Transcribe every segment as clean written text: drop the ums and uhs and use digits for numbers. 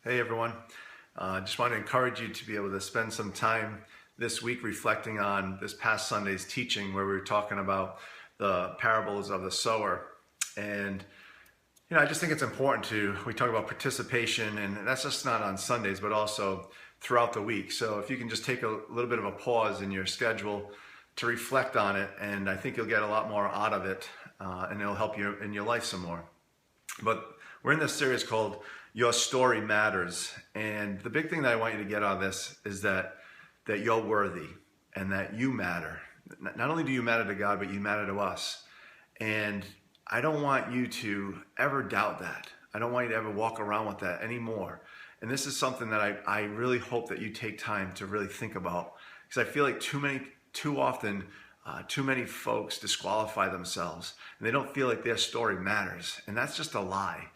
Hey everyone, just want to encourage you to be able to spend some time this week reflecting on this past Sunday's teaching where we were talking about the parables of the sower. And I just think it's important we talk about participation, and that's just not on Sundays, but also throughout the week. So if you can just take a little bit of a pause in your schedule to reflect on it, and I think you'll get a lot more out of it, and it'll help you in your life some more. But we're in this series called Your Story Matters. And the big thing that I want you to get out of this is that you're worthy and that you matter. Not only do you matter to God, but you matter to us. And I don't want you to ever doubt that. I don't want you to ever walk around with that anymore. And this is something that I really hope that you take time to really think about. Because I feel like too often, too many folks disqualify themselves and they don't feel like their story matters. And that's just a lie.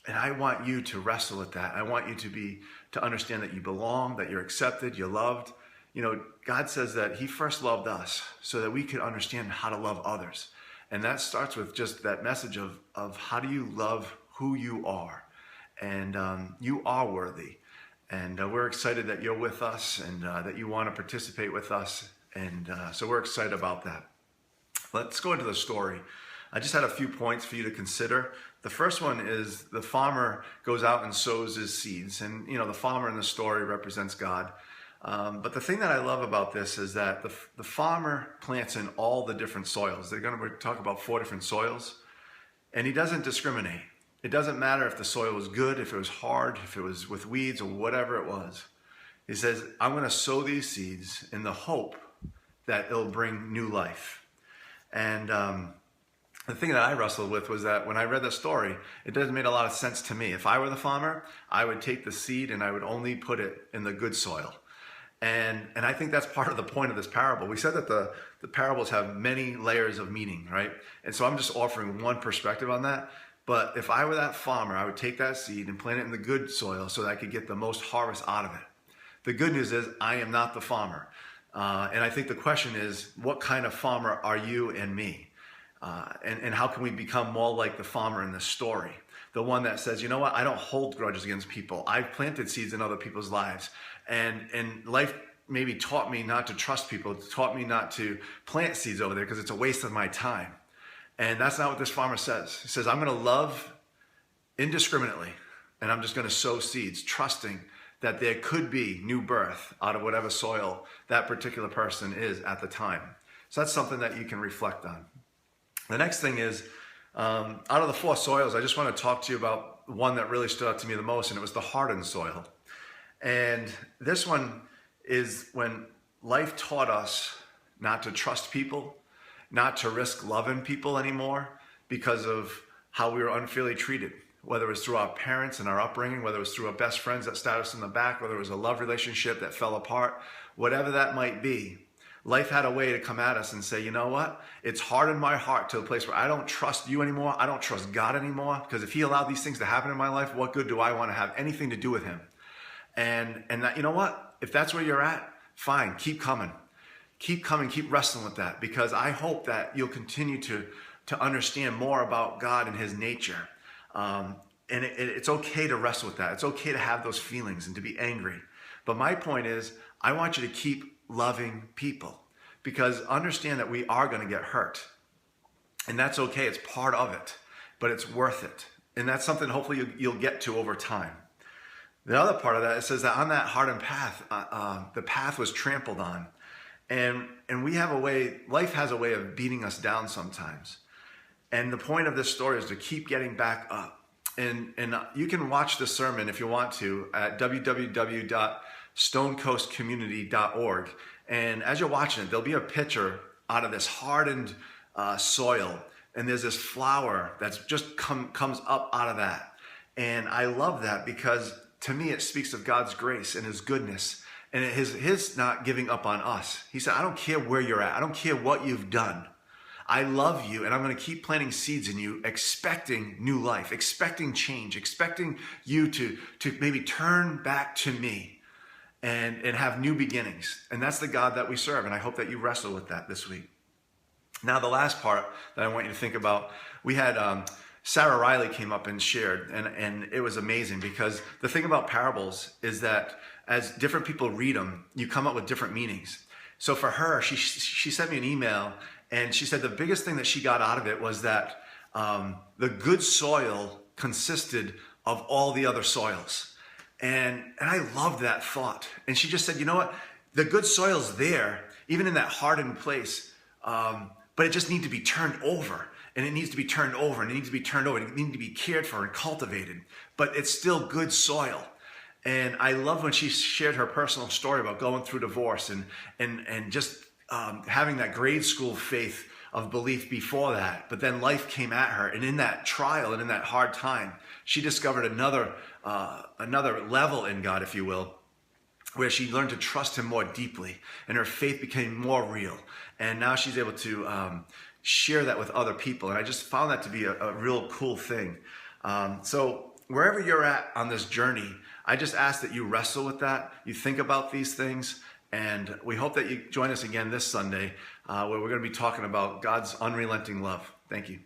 And I want you to wrestle with that. I want you to understand that you belong, that you're accepted, you're loved. God says that He first loved us so that we could understand how to love others. And that starts with just that message of how do you love who you are. And you are worthy. And we're excited that you're with us and that you want to participate with us. And so we're excited about that. Let's go into the story. I just had a few points for you to consider. The first one is the farmer goes out and sows his seeds. And, the farmer in the story represents God. But the thing that I love about this is that the farmer plants in all the different soils. They're going to talk about 4 different soils. And he doesn't discriminate. It doesn't matter if the soil was good, if it was hard, if it was with weeds or whatever it was. He says, I'm going to sow these seeds in the hope that it'll bring new life. And the thing that I wrestled with was that when I read the story, it doesn't make a lot of sense to me. If I were the farmer, I would take the seed and I would only put it in the good soil. And I think that's part of the point of this parable. We said that the parables have many layers of meaning, right? And so I'm just offering one perspective on that. But if I were that farmer, I would take that seed and plant it in the good soil so that I could get the most harvest out of it. The good news is I am not the farmer. And I think the question is, what kind of farmer are you and me? And how can we become more like the farmer in this story? The one that says, you know what, I don't hold grudges against people. I've planted seeds in other people's lives. And life maybe taught me not to trust people. It taught me not to plant seeds over there because it's a waste of my time. And that's not what this farmer says. He says, I'm going to love indiscriminately, and I'm just going to sow seeds, trusting that there could be new birth out of whatever soil that particular person is at the time. So that's something that you can reflect on. The next thing is, out of the 4 soils, I just want to talk to you about one that really stood out to me the most, and it was the hardened soil. And this one is when life taught us not to trust people, not to risk loving people anymore because of how we were unfairly treated, whether it was through our parents and our upbringing, whether it was through our best friends that stabbed us in the back, whether it was a love relationship that fell apart, whatever that might be. Life had a way to come at us and say, you know what? It's hardened my heart to a place where I don't trust you anymore. I don't trust God anymore, because if He allowed these things to happen in my life, what good do I want to have anything to do with Him? And that, you know what? If that's where you're at, fine, keep coming. Keep coming, keep wrestling with that, because I hope that you'll continue to understand more about God and His nature. And it's okay to wrestle with that. It's okay to have those feelings and to be angry. But my point is, I want you to keep loving people, because understand that we are going to get hurt. And that's okay. It's part of it, but it's worth it. And that's something hopefully you'll get to over time. The other part of that, it says that on that hardened path, the path was trampled on. And we have a way, life has a way of beating us down sometimes. And the point of this story is to keep getting back up. And you can watch the sermon if you want to at www.stonecoastcommunity.org. And as you're watching it, there'll be a picture out of this hardened soil. And there's this flower that's just comes up out of that. And I love that because to me, it speaks of God's grace and His goodness. And his not giving up on us. He said, I don't care where you're at. I don't care what you've done. I love you, and I'm going to keep planting seeds in you, expecting new life, expecting change, expecting you to maybe turn back to me and have new beginnings. And that's the God that we serve, and I hope that you wrestle with that this week. Now, the last part that I want you to think about, we had Sarah Riley came up and shared, and it was amazing, because the thing about parables is that as different people read them, you come up with different meanings. So for her, she sent me an email, and she said the biggest thing that she got out of it was that the good soil consisted of all the other soils. And I loved that thought. And she just said, you know what? The good soil's there, even in that hardened place, but it just needs to be turned over. And it needs to be turned over, and it needs to be turned over. It needs to be cared for and cultivated, but it's still good soil. And I love when she shared her personal story about going through divorce and just having that grade school faith of belief before that. But then life came at her, and in that trial and in that hard time, she discovered another level in God, if you will, where she learned to trust him more deeply, and her faith became more real. And now she's able to share that with other people. And I just found that to be a real cool thing. So wherever you're at on this journey, I just ask that you wrestle with that, you think about these things, and we hope that you join us again this Sunday, where we're going to be talking about God's unrelenting love. Thank you.